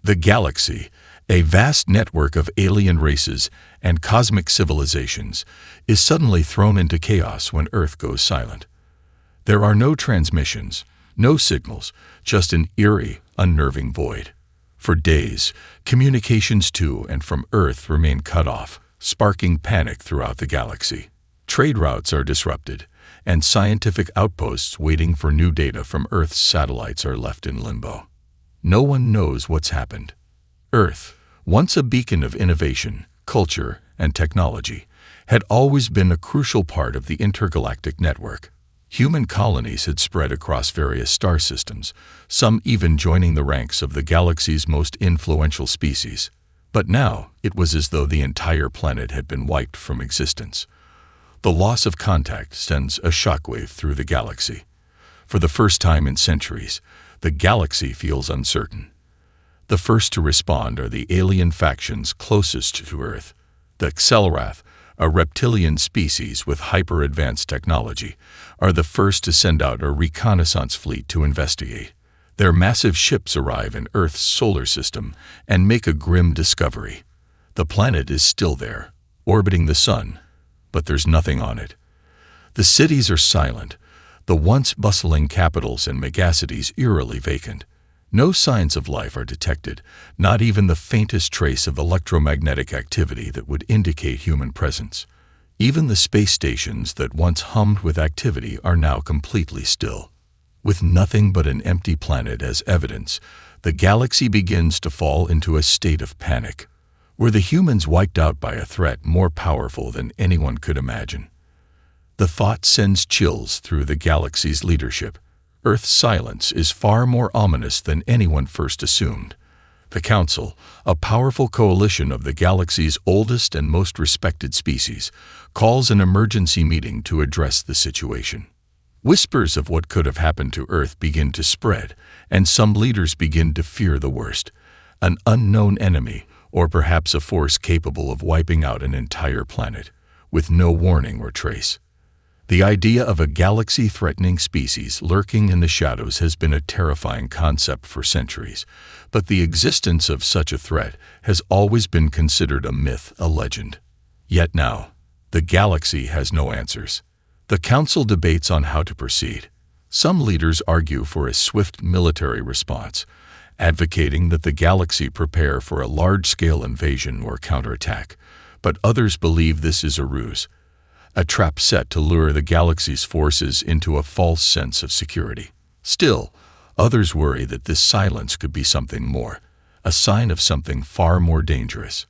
The galaxy, a vast network of alien races and cosmic civilizations, is suddenly thrown into chaos when Earth goes silent. There are no transmissions, no signals, just an eerie, unnerving void. For days, communications to and from Earth remain cut off, sparking panic throughout the galaxy. Trade routes are disrupted, and scientific outposts waiting for new data from Earth's satellites are left in limbo. No one knows what's happened. Earth, once a beacon of innovation, culture, and technology, had always been a crucial part of the intergalactic network. Human colonies had spread across various star systems, some even joining the ranks of the galaxy's most influential species. But now, it was as though the entire planet had been wiped from existence. The loss of contact sends a shockwave through the galaxy. For the first time in centuries, the galaxy feels uncertain. The first to respond are the alien factions closest to Earth. The Xelrath, a reptilian species with hyper-advanced technology, are the first to send out a reconnaissance fleet to investigate. Their massive ships arrive in Earth's solar system and make a grim discovery. The planet is still there, orbiting the sun, but there's nothing on it. The cities are silent, the once bustling capitals and megacities eerily vacant. No signs of life are detected, not even the faintest trace of electromagnetic activity that would indicate human presence. Even the space stations that once hummed with activity are now completely still. With nothing but an empty planet as evidence, the galaxy begins to fall into a state of panic. Were the humans wiped out by a threat more powerful than anyone could imagine? The thought sends chills through the galaxy's leadership. Earth's silence is far more ominous than anyone first assumed. The Council, a powerful coalition of the galaxy's oldest and most respected species, calls an emergency meeting to address the situation. Whispers of what could have happened to Earth begin to spread, and some leaders begin to fear the worst: an unknown enemy, or perhaps a force capable of wiping out an entire planet, with no warning or trace. The idea of a galaxy-threatening species lurking in the shadows has been a terrifying concept for centuries, but the existence of such a threat has always been considered a myth, a legend. Yet now, the galaxy has no answers. The Council debates on how to proceed. Some leaders argue for a swift military response, advocating that the galaxy prepare for a large-scale invasion or counterattack, but others believe this is a ruse, a trap set to lure the galaxy's forces into a false sense of security. Still, others worry that this silence could be something more, a sign of something far more dangerous.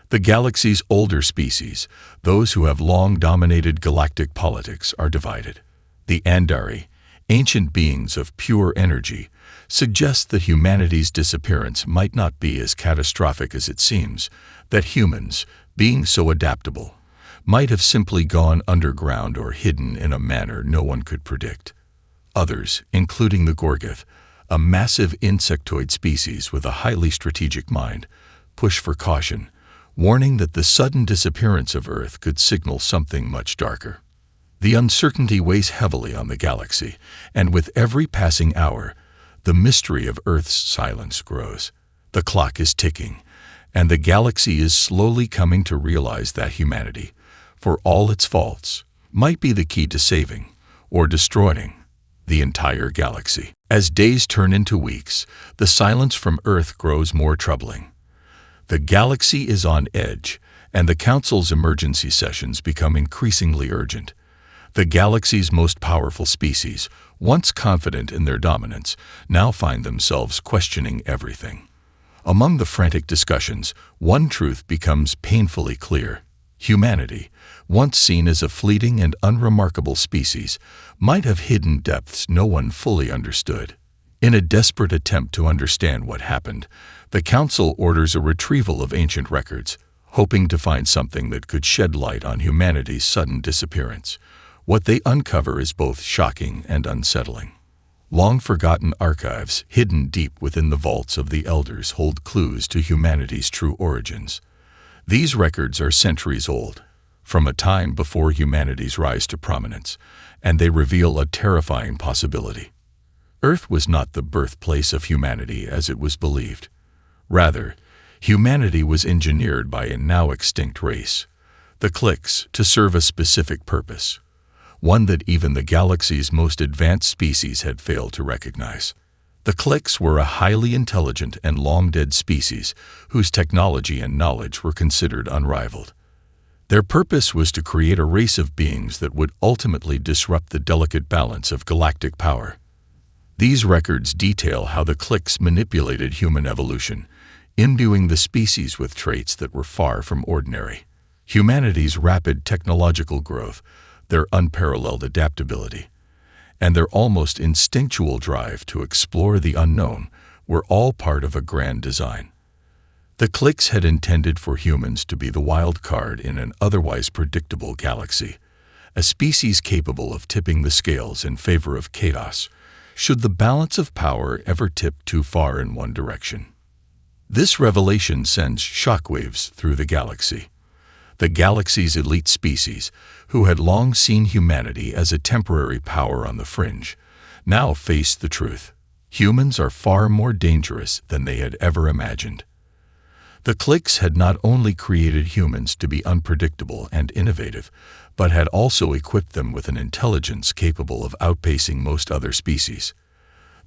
The galaxy's older species, those who have long dominated galactic politics, are divided. The Andari, ancient beings of pure energy, suggest that humanity's disappearance might not be as catastrophic as it seems, that humans, being so adaptable, might have simply gone underground or hidden in a manner no one could predict. Others, including the Gorgoth, a massive insectoid species with a highly strategic mind, push for caution, warning that the sudden disappearance of Earth could signal something much darker. The uncertainty weighs heavily on the galaxy, and with every passing hour, the mystery of Earth's silence grows. The clock is ticking, and the galaxy is slowly coming to realize that humanity, for all its faults, might be the key to saving, or destroying, the entire galaxy. As days turn into weeks, the silence from Earth grows more troubling. The galaxy is on edge, and the Council's emergency sessions become increasingly urgent. The galaxy's most powerful species, once confident in their dominance, now find themselves questioning everything. Among the frantic discussions, one truth becomes painfully clear. Humanity, once seen as a fleeting and unremarkable species, might have hidden depths no one fully understood. In a desperate attempt to understand what happened, the Council orders a retrieval of ancient records, hoping to find something that could shed light on humanity's sudden disappearance. What they uncover is both shocking and unsettling. Long-forgotten archives hidden deep within the vaults of the Elders hold clues to humanity's true origins. These records are centuries old, from a time before humanity's rise to prominence, and they reveal a terrifying possibility. Earth was not the birthplace of humanity as it was believed. Rather, humanity was engineered by a now extinct race, the cliques, to serve a specific purpose, one that even the galaxy's most advanced species had failed to recognize. The cliques were a highly intelligent and long-dead species whose technology and knowledge were considered unrivaled. Their purpose was to create a race of beings that would ultimately disrupt the delicate balance of galactic power. These records detail how the cliques manipulated human evolution, imbuing the species with traits that were far from ordinary. Humanity's rapid technological growth, their unparalleled adaptability, and their almost instinctual drive to explore the unknown were all part of a grand design. The cliques had intended for humans to be the wild card in an otherwise predictable galaxy, a species capable of tipping the scales in favor of chaos, should the balance of power ever tip too far in one direction. This revelation sends shockwaves through the galaxy. The galaxy's elite species, who had long seen humanity as a temporary power on the fringe, now faced the truth. Humans are far more dangerous than they had ever imagined. The cliques had not only created humans to be unpredictable and innovative, but had also equipped them with an intelligence capable of outpacing most other species.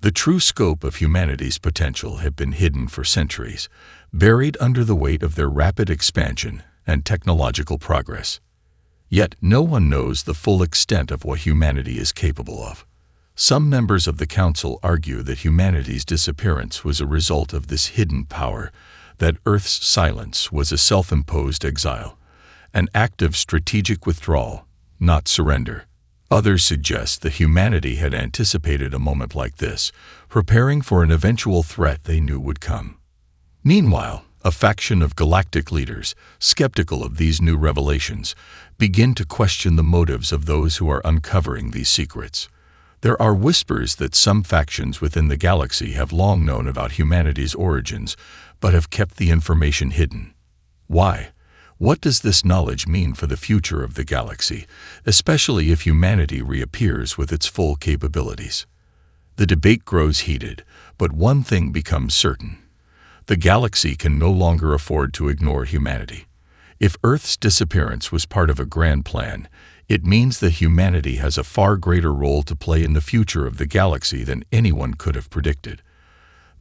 The true scope of humanity's potential had been hidden for centuries, buried under the weight of their rapid expansion and technological progress. Yet no one knows the full extent of what humanity is capable of. Some members of the Council argue that humanity's disappearance was a result of this hidden power, that Earth's silence was a self-imposed exile, an act of strategic withdrawal, not surrender. Others suggest that humanity had anticipated a moment like this, preparing for an eventual threat they knew would come. Meanwhile, a faction of galactic leaders, skeptical of these new revelations, begin to question the motives of those who are uncovering these secrets. There are whispers that some factions within the galaxy have long known about humanity's origins, but have kept the information hidden. Why? What does this knowledge mean for the future of the galaxy, especially if humanity reappears with its full capabilities? The debate grows heated, but one thing becomes certain. The galaxy can no longer afford to ignore humanity. If Earth's disappearance was part of a grand plan, it means that humanity has a far greater role to play in the future of the galaxy than anyone could have predicted.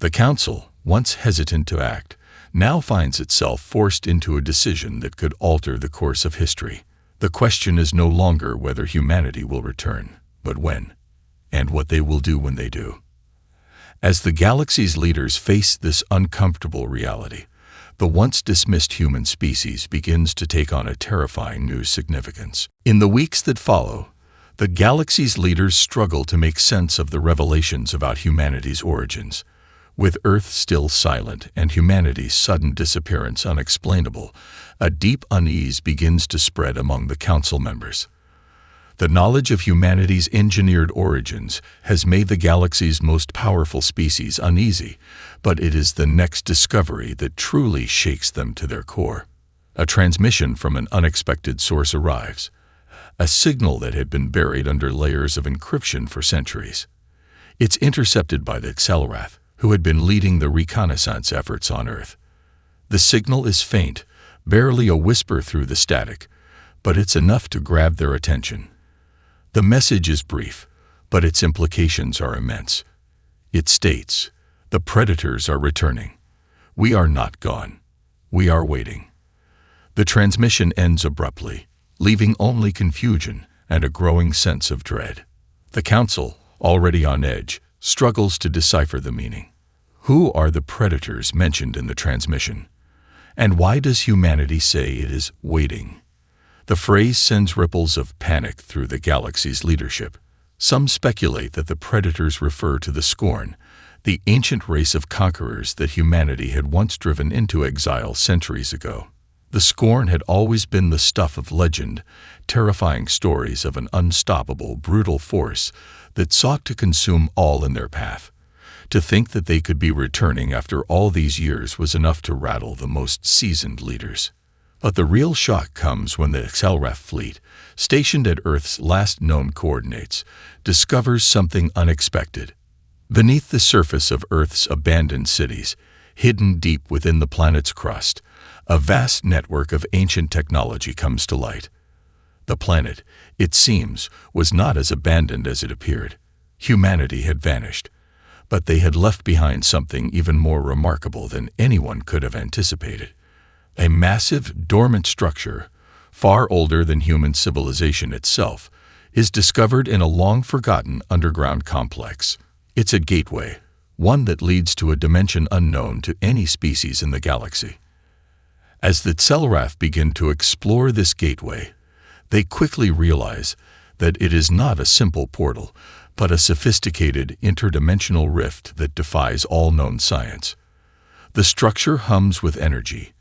The Council, once hesitant to act, now finds itself forced into a decision that could alter the course of history. The question is no longer whether humanity will return, but when, and what they will do when they do. As the galaxy's leaders face this uncomfortable reality, the once dismissed human species begins to take on a terrifying new significance. In the weeks that follow, the galaxy's leaders struggle to make sense of the revelations about humanity's origins. With Earth still silent and humanity's sudden disappearance unexplainable, a deep unease begins to spread among the Council members. The knowledge of humanity's engineered origins has made the galaxy's most powerful species uneasy, but it is the next discovery that truly shakes them to their core. A transmission from an unexpected source arrives, a signal that had been buried under layers of encryption for centuries. It's intercepted by the Xelrath, who had been leading the reconnaissance efforts on Earth. The signal is faint, barely a whisper through the static, but it's enough to grab their attention. The message is brief, but its implications are immense. It states, "The predators are returning. We are not gone. We are waiting." The transmission ends abruptly, leaving only confusion and a growing sense of dread. The Council, already on edge, struggles to decipher the meaning. Who are the predators mentioned in the transmission? And why does humanity say it is waiting? The phrase sends ripples of panic through the galaxy's leadership. Some speculate that the predators refer to the Scorn, the ancient race of conquerors that humanity had once driven into exile centuries ago. The Scorn had always been the stuff of legend, terrifying stories of an unstoppable, brutal force that sought to consume all in their path. To think that they could be returning after all these years was enough to rattle the most seasoned leaders. But the real shock comes when the Xelrath fleet, stationed at Earth's last known coordinates, discovers something unexpected. Beneath the surface of Earth's abandoned cities, hidden deep within the planet's crust, a vast network of ancient technology comes to light. The planet, it seems, was not as abandoned as it appeared. Humanity had vanished, but they had left behind something even more remarkable than anyone could have anticipated. A massive, dormant structure, far older than human civilization itself, is discovered in a long-forgotten underground complex. It's a gateway, one that leads to a dimension unknown to any species in the galaxy. As the Tselrath begin to explore this gateway, they quickly realize that it is not a simple portal, but a sophisticated interdimensional rift that defies all known science. The structure hums with energy,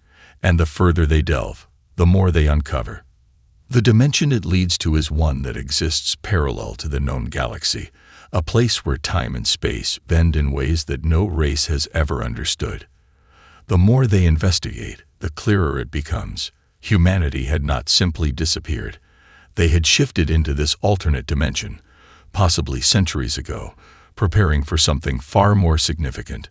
and the further they delve, the more they uncover. The dimension it leads to is one that exists parallel to the known galaxy, a place where time and space bend in ways that no race has ever understood. The more they investigate, the clearer it becomes. Humanity had not simply disappeared. They had shifted into this alternate dimension, possibly centuries ago, preparing for something far more significant.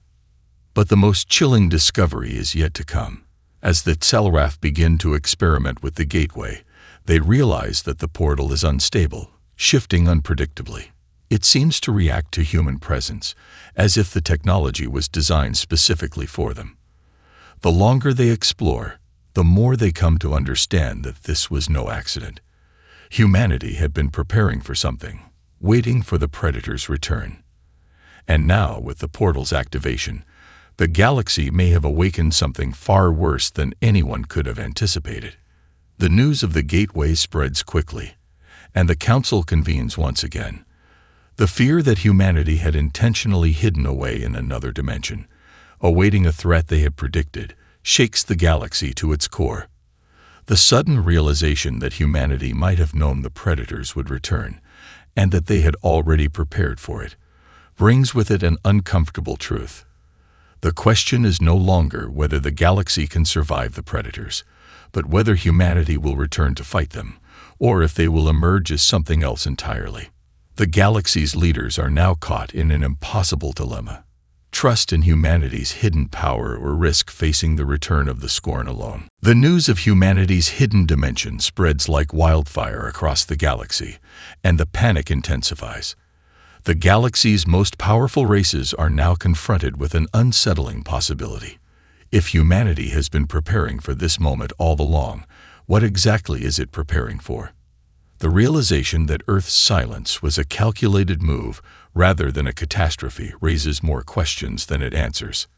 But the most chilling discovery is yet to come. As the Tselrath begin to experiment with the gateway, they realize that the portal is unstable, shifting unpredictably. It seems to react to human presence, as if the technology was designed specifically for them. The longer they explore, the more they come to understand that this was no accident. Humanity had been preparing for something, waiting for the Predator's return. And now, with the portal's activation, the galaxy may have awakened something far worse than anyone could have anticipated. The news of the gateway spreads quickly, and the Council convenes once again. The fear that humanity had intentionally hidden away in another dimension, awaiting a threat they had predicted, shakes the galaxy to its core. The sudden realization that humanity might have known the Predators would return, and that they had already prepared for it, brings with it an uncomfortable truth. The question is no longer whether the galaxy can survive the Predators, but whether humanity will return to fight them, or if they will emerge as something else entirely. The galaxy's leaders are now caught in an impossible dilemma. Trust in humanity's hidden power or risk facing the return of the Scorn alone. The news of humanity's hidden dimension spreads like wildfire across the galaxy, and the panic intensifies. The galaxy's most powerful races are now confronted with an unsettling possibility. If humanity has been preparing for this moment all along, what exactly is it preparing for? The realization that Earth's silence was a calculated move rather than a catastrophe raises more questions than it answers.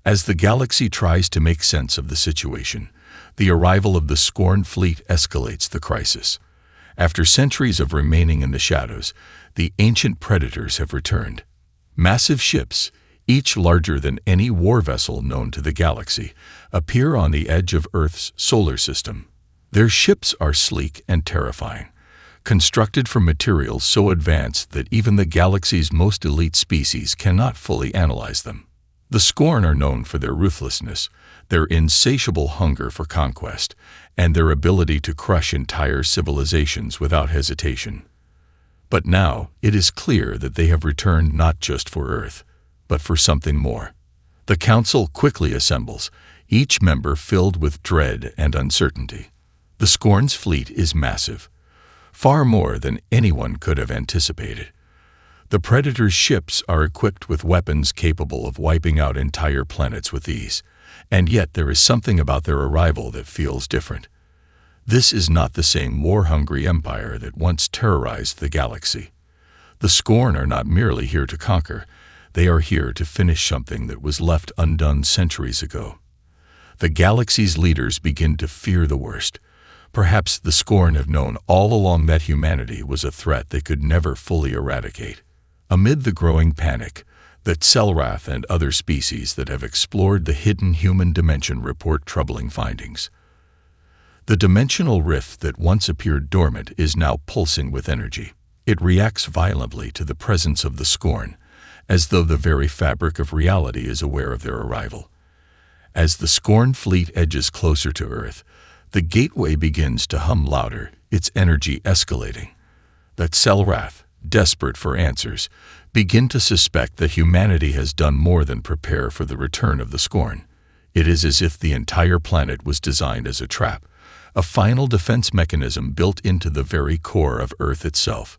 As the galaxy tries to make sense of the situation, the arrival of the Scorn fleet escalates the crisis. After centuries of remaining in the shadows, the ancient Predators have returned. Massive ships, each larger than any war vessel known to the galaxy, appear on the edge of Earth's solar system. Their ships are sleek and terrifying, constructed from materials so advanced that even the galaxy's most elite species cannot fully analyze them. The Scorn are known for their ruthlessness, their insatiable hunger for conquest, and their ability to crush entire civilizations without hesitation. But now it is clear that they have returned not just for Earth, but for something more. The Council quickly assembles, each member filled with dread and uncertainty. The Scorn's fleet is massive, far more than anyone could have anticipated. The Predator's ships are equipped with weapons capable of wiping out entire planets with ease, and yet there is something about their arrival that feels different. This is not the same war-hungry empire that once terrorized the galaxy. The Scorn are not merely here to conquer, they are here to finish something that was left undone centuries ago. The galaxy's leaders begin to fear the worst. Perhaps the Scorn have known all along that humanity was a threat they could never fully eradicate. Amid the growing panic, the Tselrath and other species that have explored the hidden human dimension report troubling findings. The dimensional rift that once appeared dormant is now pulsing with energy. It reacts violently to the presence of the Scorn, as though the very fabric of reality is aware of their arrival. As the Scorn fleet edges closer to Earth, the gateway begins to hum louder, its energy escalating. The Tselrath, desperate for answers, begin to suspect that humanity has done more than prepare for the return of the Scorn. It is as if the entire planet was designed as a trap, a final defense mechanism built into the very core of Earth itself.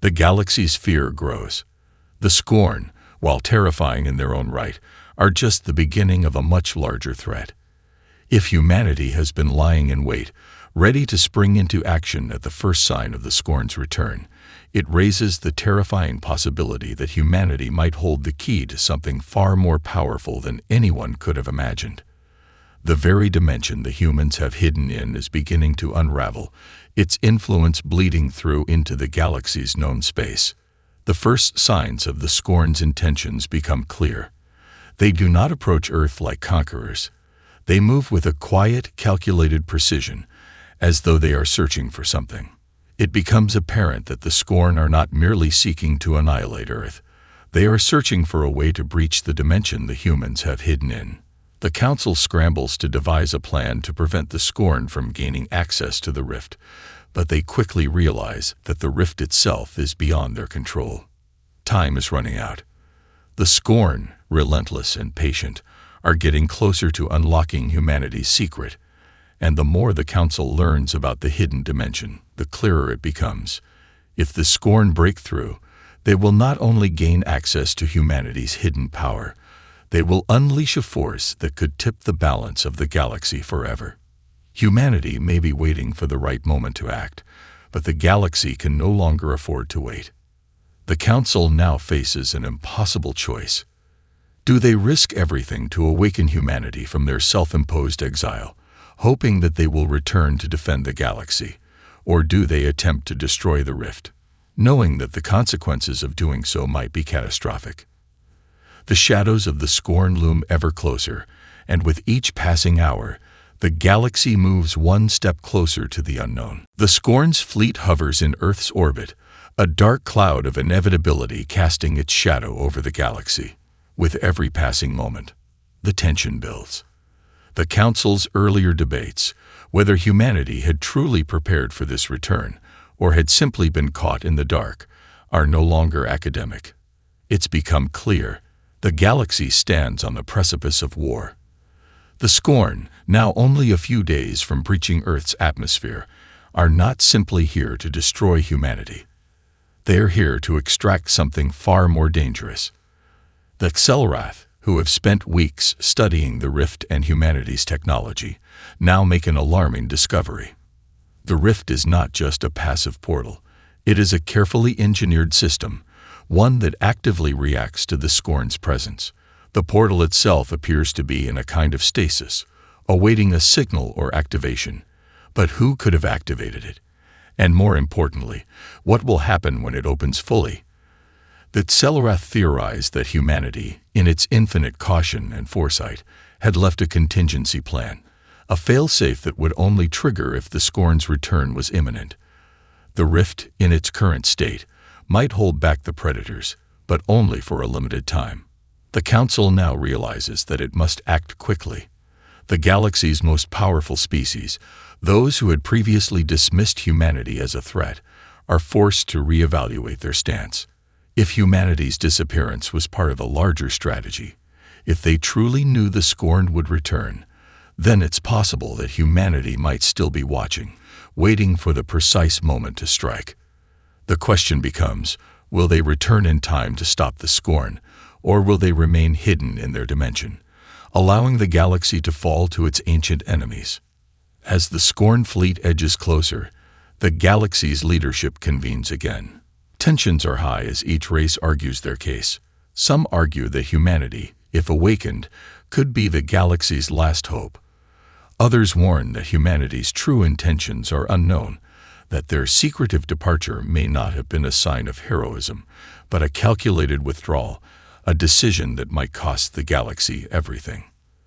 The galaxy's fear grows. The Scorn, while terrifying in their own right, are just the beginning of a much larger threat. If humanity has been lying in wait, ready to spring into action at the first sign of the Scorn's return, it raises the terrifying possibility that humanity might hold the key to something far more powerful than anyone could have imagined. The very dimension the humans have hidden in is beginning to unravel, its influence bleeding through into the galaxy's known space. The first signs of the Scorn's intentions become clear. They do not approach Earth like conquerors. They move with a quiet, calculated precision, as though they are searching for something. It becomes apparent that the Scorn are not merely seeking to annihilate Earth. They are searching for a way to breach the dimension the humans have hidden in. The Council scrambles to devise a plan to prevent the Scorn from gaining access to the rift, but they quickly realize that the rift itself is beyond their control. Time is running out. The Scorn, relentless and patient, are getting closer to unlocking humanity's secret, and the more the Council learns about the hidden dimension, the clearer it becomes. If the Scorn break through, they will not only gain access to humanity's hidden power, they will unleash a force that could tip the balance of the galaxy forever. Humanity may be waiting for the right moment to act, but the galaxy can no longer afford to wait. The Council now faces an impossible choice. Do they risk everything to awaken humanity from their self-imposed exile, hoping that they will return to defend the galaxy, or do they attempt to destroy the rift, knowing that the consequences of doing so might be catastrophic? The shadows of the Scorn loom ever closer, and with each passing hour, the galaxy moves one step closer to the unknown. The Scorn's fleet hovers in Earth's orbit, a dark cloud of inevitability casting its shadow over the galaxy. With every passing moment, the tension builds. The Council's earlier debates, whether humanity had truly prepared for this return or had simply been caught in the dark, are no longer academic. It's become clear the galaxy stands on the precipice of war. The Scorn, now only a few days from breaching Earth's atmosphere, are not simply here to destroy humanity. They are here to extract something far more dangerous. The Xel'Rath, who have spent weeks studying the Rift and humanity's technology, now make an alarming discovery. The Rift is not just a passive portal. It is a carefully engineered system, one that actively reacts to the Scorn's presence. The portal itself appears to be in a kind of stasis, awaiting a signal or activation. But who could have activated it? And more importantly, what will happen when it opens fully? The Xel'Rath theorized that humanity, in its infinite caution and foresight, had left a contingency plan, a failsafe that would only trigger if the Scorn's return was imminent. The rift, in its current state, might hold back the predators, but only for a limited time. The Council now realizes that it must act quickly. The galaxy's most powerful species, those who had previously dismissed humanity as a threat, are forced to reevaluate their stance. If humanity's disappearance was part of a larger strategy, if they truly knew the Scorn would return, then it's possible that humanity might still be watching, waiting for the precise moment to strike. The question becomes, will they return in time to stop the Scorn, or will they remain hidden in their dimension, allowing the galaxy to fall to its ancient enemies? As the Scorn fleet edges closer, the galaxy's leadership convenes again. Tensions are high as each race argues their case. Some argue that humanity, if awakened, could be the galaxy's last hope. Others warn that humanity's true intentions are unknown, that their secretive departure may not have been a sign of heroism, but a calculated withdrawal, a decision that might cost the galaxy everything.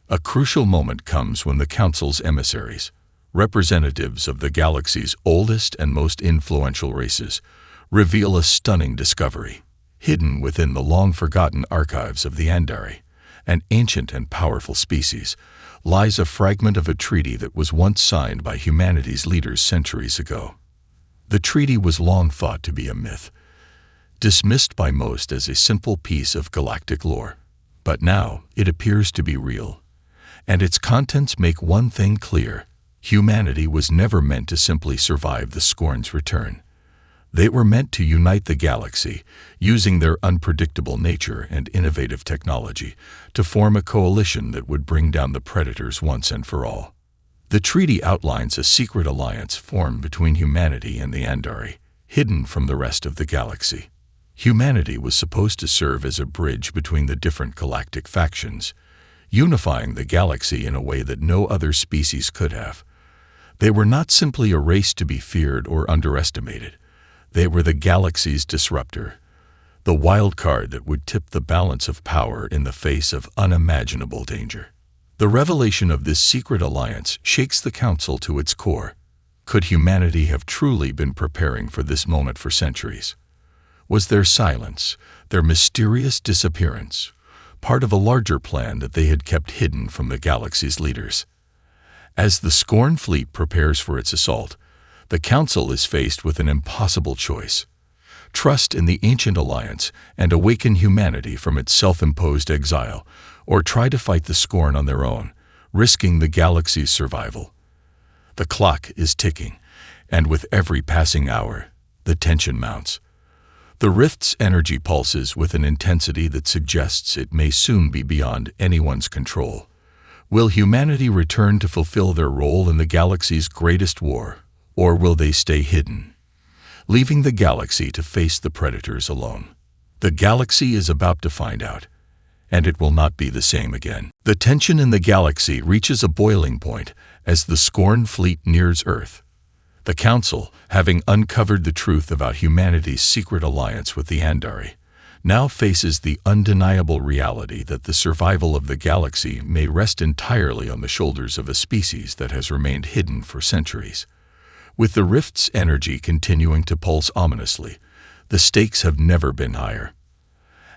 A crucial moment comes when the Council's emissaries, representatives of the galaxy's oldest and most influential races, reveal a stunning discovery. Hidden within the long-forgotten archives of the Andari, an ancient and powerful species, lies a fragment of a treaty that was once signed by humanity's leaders centuries ago. The treaty was long thought to be a myth. dismissed by most as a simple piece of galactic lore. But now it appears to be real. And its contents make one thing clear: humanity was never meant to simply survive the Scorn's return. They were meant to unite the galaxy, using their unpredictable nature and innovative technology to form a coalition that would bring down the Predators once and for all. The treaty outlines a secret alliance formed between humanity and the Andari, hidden from the rest of the galaxy. Humanity was supposed to serve as a bridge between the different galactic factions, unifying the galaxy in a way that no other species could have. They were not simply a race to be feared or underestimated. They were the galaxy's disruptor, the wild card that would tip the balance of power in the face of unimaginable danger. The revelation of this secret alliance shakes the Council to its core. Could humanity have truly been preparing for this moment for centuries? Was their silence, their mysterious disappearance, part of a larger plan that they had kept hidden from the galaxy's leaders? As the Scorn fleet prepares for its assault, the Council is faced with an impossible choice: trust in the ancient alliance and awaken humanity from its self-imposed exile, or try to fight the Scorn on their own, risking the galaxy's survival. The clock is ticking, and with every passing hour, the tension mounts. The rift's energy pulses with an intensity that suggests it may soon be beyond anyone's control. Will humanity return to fulfill their role in the galaxy's greatest war, or will they stay hidden, leaving the galaxy to face the Predators alone? The galaxy is about to find out, and it will not be the same again. The tension in the galaxy reaches a boiling point as the Scorn fleet nears Earth. The Council, having uncovered the truth about humanity's secret alliance with the Andari, now faces the undeniable reality that the survival of the galaxy may rest entirely on the shoulders of a species that has remained hidden for centuries. With the rift's energy continuing to pulse ominously, the stakes have never been higher.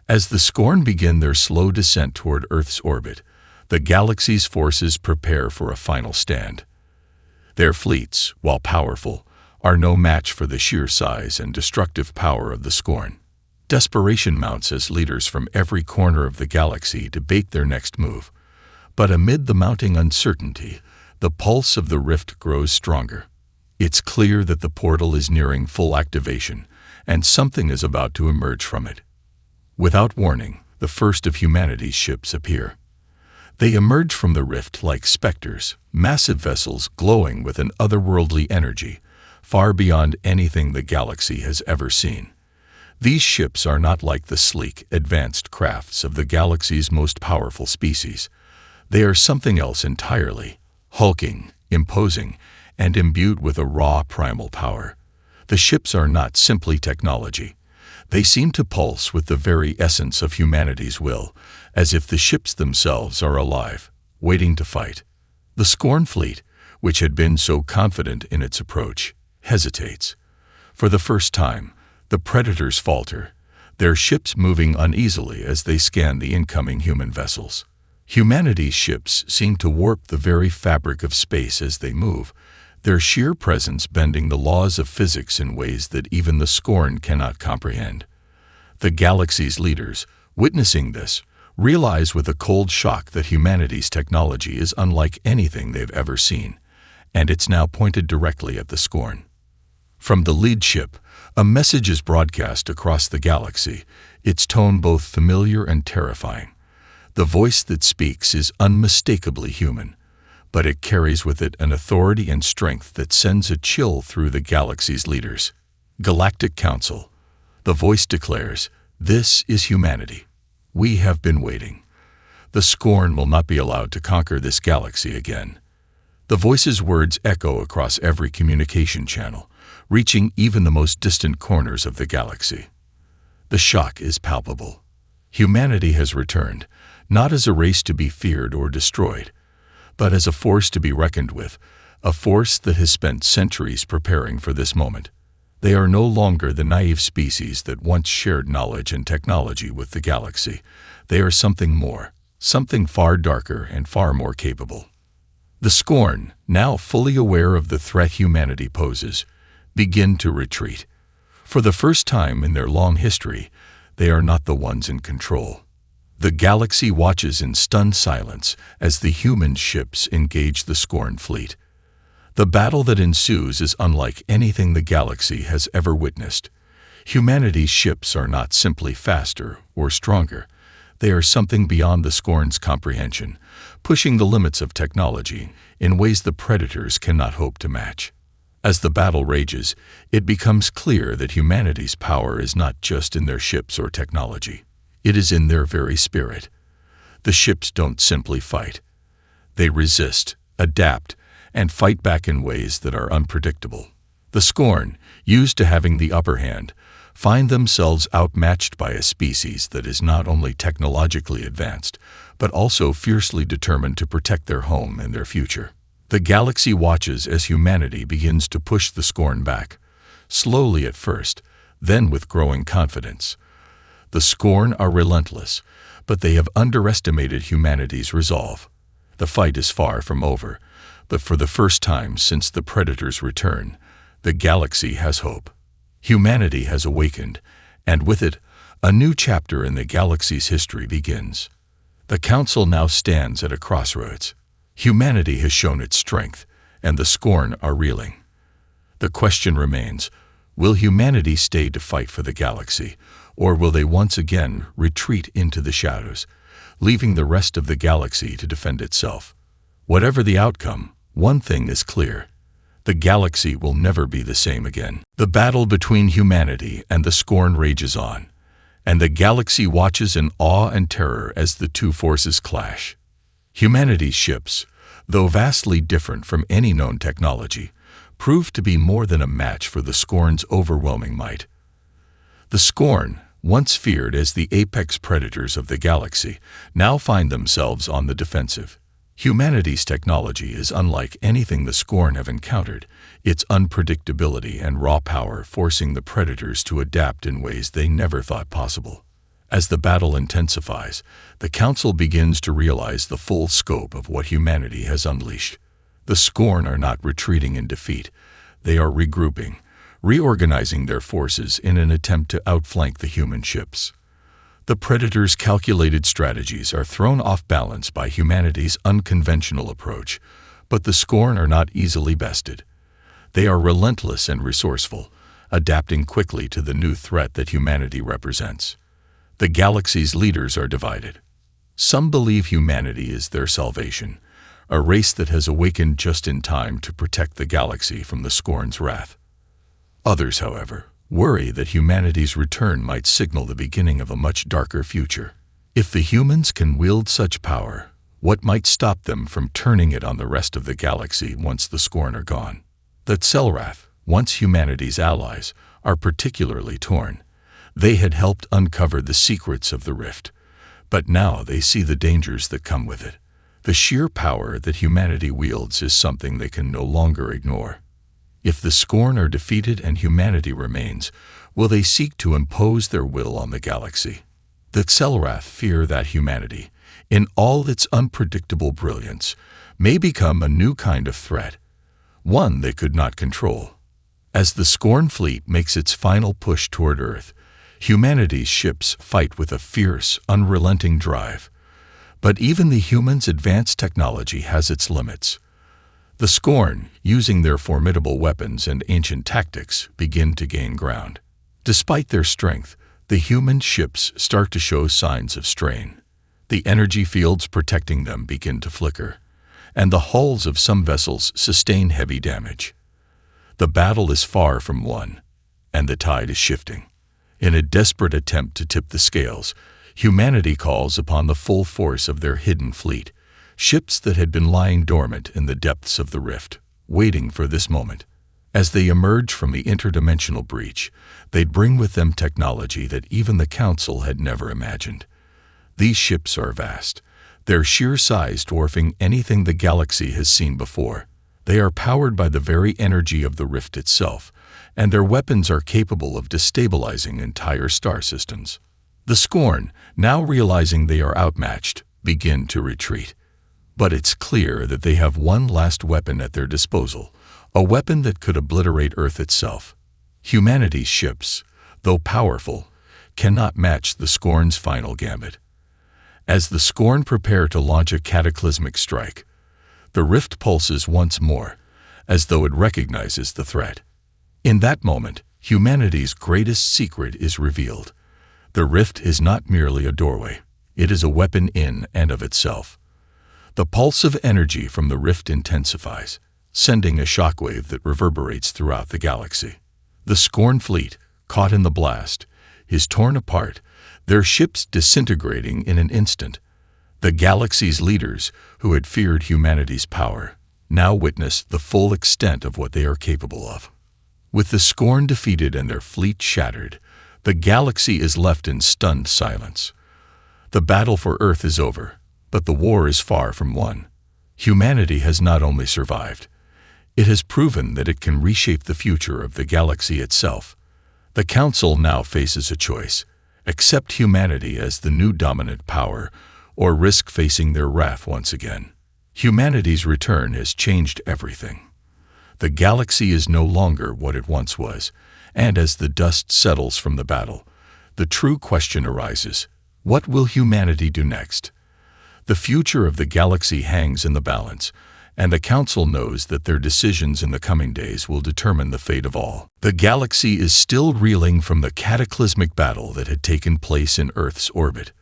As the Scorn begin their slow descent toward Earth's orbit, the galaxy's forces prepare for a final stand. Their fleets, while powerful, are no match for the sheer size and destructive power of the Scorn. Desperation mounts as leaders from every corner of the galaxy debate their next move. But amid the mounting uncertainty, the pulse of the rift grows stronger. It's clear that the portal is nearing full activation, and something is about to emerge from it. Without warning, the first of humanity's ships appear. They emerge from the rift like specters, massive vessels glowing with an otherworldly energy, far beyond anything the galaxy has ever seen. These ships are not like the sleek, advanced crafts of the galaxy's most powerful species. They are something else entirely, hulking, imposing, and imbued with a raw primal power. The ships are not simply technology. They seem to pulse with the very essence of humanity's will, as if the ships themselves are alive, waiting to fight. The Scorn fleet, which had been so confident in its approach, hesitates. For the first time, the Predators falter, their ships moving uneasily as they scan the incoming human vessels. Humanity's ships seem to warp the very fabric of space as they move, their sheer presence bending the laws of physics in ways that even the Scorn cannot comprehend. The galaxy's leaders, witnessing this, realize with a cold shock that humanity's technology is unlike anything they've ever seen, and it's now pointed directly at the Scorn. From the lead ship, a message is broadcast across the galaxy, its tone both familiar and terrifying. The voice that speaks is unmistakably human, but it carries with it an authority and strength that sends a chill through the galaxy's leaders. Galactic Council. The voice declares, "This is humanity. We have been waiting. The Scorn will not be allowed to conquer this galaxy again." The voice's words echo across every communication channel, reaching even the most distant corners of the galaxy. The shock is palpable. Humanity has returned, not as a race to be feared or destroyed, but as a force to be reckoned with, a force that has spent centuries preparing for this moment. They are no longer the naive species that once shared knowledge and technology with the galaxy. They are something more, something far darker and far more capable. The Scorn, now fully aware of the threat humanity poses, begin to retreat. For the first time in their long history, they are not the ones in control. The galaxy watches in stunned silence as the human ships engage the Scorn fleet. The battle that ensues is unlike anything the galaxy has ever witnessed. Humanity's ships are not simply faster or stronger. They are something beyond the Scorn's comprehension, pushing the limits of technology in ways the Predators cannot hope to match. As the battle rages, it becomes clear that humanity's power is not just in their ships or technology. It is in their very spirit. The ships don't simply fight. They resist, adapt, and fight back in ways that are unpredictable. The Scorn, used to having the upper hand, find themselves outmatched by a species that is not only technologically advanced, but also fiercely determined to protect their home and their future. The galaxy watches as humanity begins to push the Scorn back, slowly at first, then with growing confidence. The Scorn are relentless, but they have underestimated humanity's resolve. The fight is far from over, but for the first time since the Predator's return, the galaxy has hope. Humanity has awakened, and with it, a new chapter in the galaxy's history begins. The Council now stands at a crossroads. Humanity has shown its strength, and the Scorn are reeling. The question remains, will humanity stay to fight for the galaxy, or will they once again retreat into the shadows, leaving the rest of the galaxy to defend itself? Whatever the outcome, one thing is clear. The galaxy will never be the same again. The battle between humanity and the Scorn rages on, and the galaxy watches in awe and terror as the two forces clash. Humanity's ships, though vastly different from any known technology, proved to be more than a match for the Scorn's overwhelming might. The Scorn, once feared as the apex predators of the galaxy, now find themselves on the defensive. Humanity's technology is unlike anything the Scorn have encountered, its unpredictability and raw power forcing the Predators to adapt in ways they never thought possible. As the battle intensifies, the Council begins to realize the full scope of what humanity has unleashed. The Scorn are not retreating in defeat. They are regrouping, reorganizing their forces in an attempt to outflank the human ships. The Predators' calculated strategies are thrown off balance by humanity's unconventional approach, but the Scorn are not easily bested. They are relentless and resourceful, adapting quickly to the new threat that humanity represents. The galaxy's leaders are divided. Some believe humanity is their salvation, a race that has awakened just in time to protect the galaxy from the Scorn's wrath. Others, however, worry that humanity's return might signal the beginning of a much darker future. If the humans can wield such power, what might stop them from turning it on the rest of the galaxy once the Scorn are gone? The Tselrath, once humanity's allies, are particularly torn. They had helped uncover the secrets of the rift, but now they see the dangers that come with it. The sheer power that humanity wields is something they can no longer ignore. If the Scorn are defeated and humanity remains, will they seek to impose their will on the galaxy? The Tselrath fear that humanity, in all its unpredictable brilliance, may become a new kind of threat, one they could not control. As the Scorn fleet makes its final push toward Earth, humanity's ships fight with a fierce, unrelenting drive. But even the humans' advanced technology has its limits. The Scorn, using their formidable weapons and ancient tactics, begin to gain ground. Despite their strength, the human ships start to show signs of strain. The energy fields protecting them begin to flicker, and the hulls of some vessels sustain heavy damage. The battle is far from won, and the tide is shifting. In a desperate attempt to tip the scales, humanity calls upon the full force of their hidden fleet, ships that had been lying dormant in the depths of the rift, waiting for this moment. As they emerge from the interdimensional breach, they'd bring with them technology that even the Council had never imagined. These ships are vast, their sheer size dwarfing anything the galaxy has seen before. They are powered by the very energy of the rift itself, and their weapons are capable of destabilizing entire star systems. The Scorn, now realizing they are outmatched, begin to retreat. But it's clear that they have one last weapon at their disposal, a weapon that could obliterate Earth itself. Humanity's ships, though powerful, cannot match the Scorn's final gambit. As the Scorn prepare to launch a cataclysmic strike, the rift pulses once more, as though it recognizes the threat. In that moment, humanity's greatest secret is revealed. The rift is not merely a doorway, it is a weapon in and of itself. The pulse of energy from the rift intensifies, sending a shockwave that reverberates throughout the galaxy. The Scorn fleet, caught in the blast, is torn apart, their ships disintegrating in an instant. The galaxy's leaders, who had feared humanity's power, now witness the full extent of what they are capable of. With the Scorn defeated and their fleet shattered, the galaxy is left in stunned silence. The battle for Earth is over, but the war is far from won. Humanity has not only survived, it has proven that it can reshape the future of the galaxy itself. The Council now faces a choice: accept humanity as the new dominant power, or risk facing their wrath once again. Humanity's return has changed everything. The galaxy is no longer what it once was, and as the dust settles from the battle, the true question arises: what will humanity do next? The future of the galaxy hangs in the balance, and the Council knows that their decisions in the coming days will determine the fate of all. The galaxy is still reeling from the cataclysmic battle that had taken place in Earth's orbit.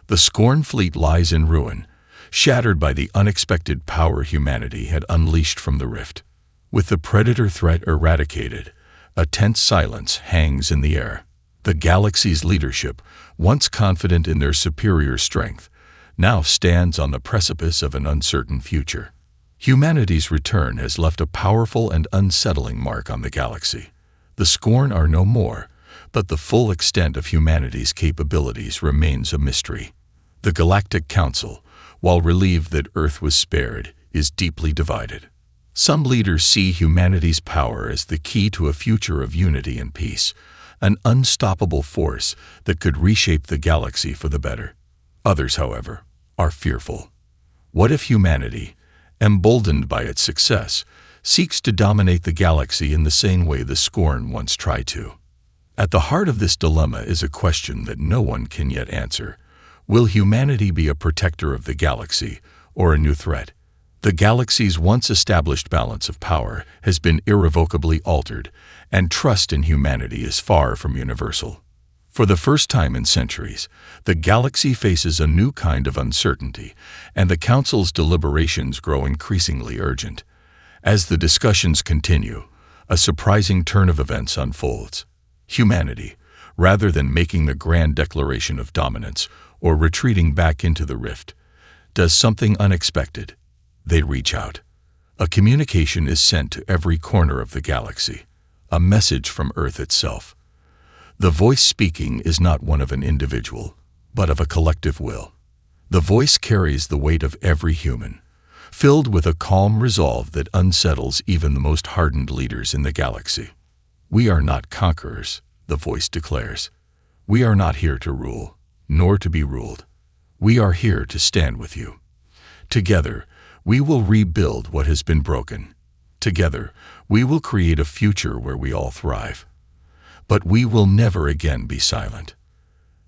The Scorn fleet lies in ruin, shattered by the unexpected power humanity had unleashed from the rift. With the predator threat eradicated, a tense silence hangs in the air. The galaxy's leadership, once confident in their superior strength, now stands on the precipice of an uncertain future. Humanity's return has left a powerful and unsettling mark on the galaxy. The Scorn are no more, but the full extent of humanity's capabilities remains a mystery. The Galactic Council, while relieved that Earth was spared, is deeply divided. Some leaders see humanity's power as the key to a future of unity and peace, an unstoppable force that could reshape the galaxy for the better. Others, however, are fearful. What if humanity, emboldened by its success, seeks to dominate the galaxy in the same way the Scorn once tried to? At the heart of this dilemma is a question that no one can yet answer. Will humanity be a protector of the galaxy, or a new threat? The galaxy's once established balance of power has been irrevocably altered, and trust in humanity is far from universal. For the first time in centuries, the galaxy faces a new kind of uncertainty, and the Council's deliberations grow increasingly urgent. As the discussions continue, a surprising turn of events unfolds. Humanity, rather than making the grand declaration of dominance or retreating back into the rift, does something unexpected. They reach out. A communication is sent to every corner of the galaxy, a message from Earth itself. The voice speaking is not one of an individual, but of a collective will. The voice carries the weight of every human, filled with a calm resolve that unsettles even the most hardened leaders in the galaxy. We are not conquerors, the voice declares. We are not here to rule, nor to be ruled. We are here to stand with you. Together, we will rebuild what has been broken. Together, we will create a future where we all thrive. But we will never again be silent.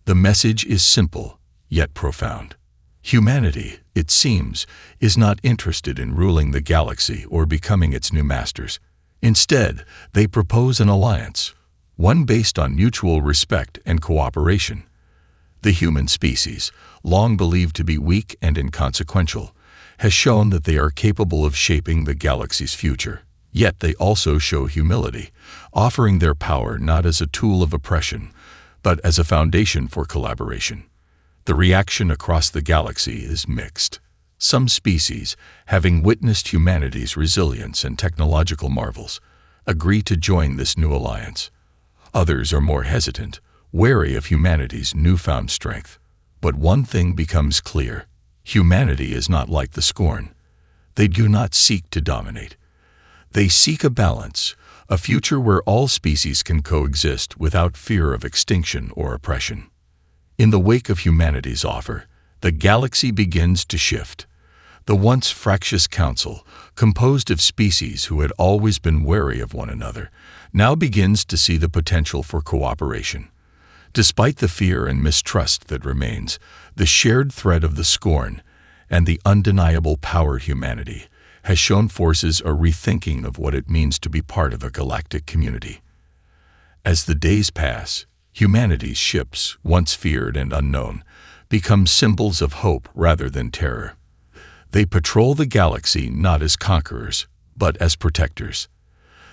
The message is simple, yet profound. Humanity, it seems, is not interested in ruling the galaxy or becoming its new masters. Instead, they propose an alliance, one based on mutual respect and cooperation. The human species, long believed to be weak and inconsequential, has shown that they are capable of shaping the galaxy's future. Yet they also show humility, offering their power not as a tool of oppression, but as a foundation for collaboration. The reaction across the galaxy is mixed. Some species, having witnessed humanity's resilience and technological marvels, agree to join this new alliance. Others are more hesitant, wary of humanity's newfound strength. But one thing becomes clear: humanity is not like the Scorn. They do not seek to dominate. They seek a balance, a future where all species can coexist without fear of extinction or oppression. In the wake of humanity's offer, the galaxy begins to shift. The once fractious council, composed of species who had always been wary of one another, now begins to see the potential for cooperation. Despite the fear and mistrust that remains, the shared thread of the scorn and the undeniable power humanity has shown forces a rethinking of what it means to be part of a galactic community. As the days pass, humanity's ships, once feared and unknown, become symbols of hope rather than terror. They patrol the galaxy not as conquerors, but as protectors.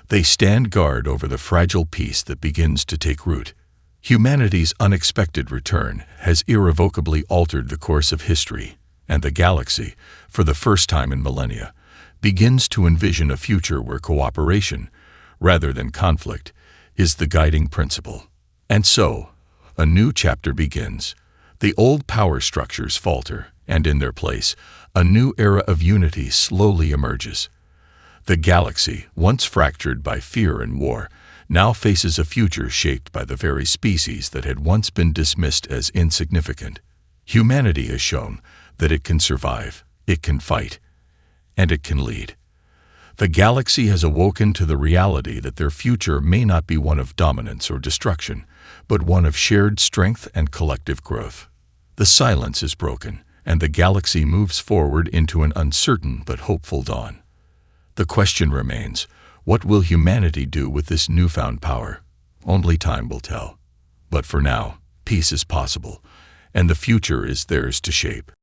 They stand guard over the fragile peace that begins to take root. Humanity's unexpected return has irrevocably altered the course of history, and the galaxy, for the first time in millennia, begins to envision a future where cooperation, rather than conflict, is the guiding principle. And so, a new chapter begins. The old power structures falter, and in their place, a new era of unity slowly emerges. The galaxy, once fractured by fear and war, now faces a future shaped by the very species that had once been dismissed as insignificant. Humanity has shown that it can survive, it can fight, and it can lead. The galaxy has awoken to the reality that their future may not be one of dominance or destruction, but one of shared strength and collective growth. The silence is broken, and the galaxy moves forward into an uncertain but hopeful dawn. The question remains, what will humanity do with this newfound power? Only time will tell. But for now, peace is possible, and the future is theirs to shape.